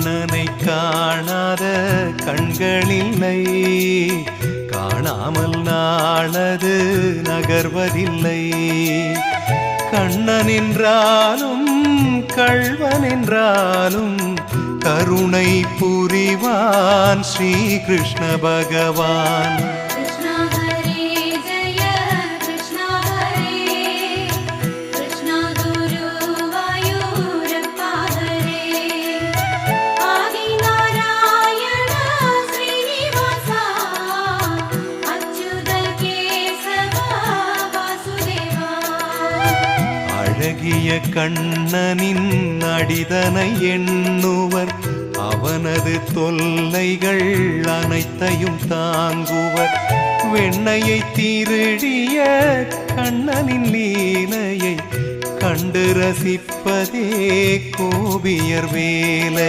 கண்ணனை காணாத கண்களில்லை, காணாமல் நாளது நகர்வதில்லை. கண்ணன் என்றாலும் கள்வன் என்றாலும் கருணை புரிவான் ஸ்ரீ கிருஷ்ண பகவான். அழகிய கண்ணனின் அடிதனை எண்ணுவர், அவனது தொல்லைகள் அனைத்தையும் தாங்குவர். வெண்ணையை திருடிய கண்ணனின் லீலையை கண்டு ரசிப்பதே கோபியர் வேலை.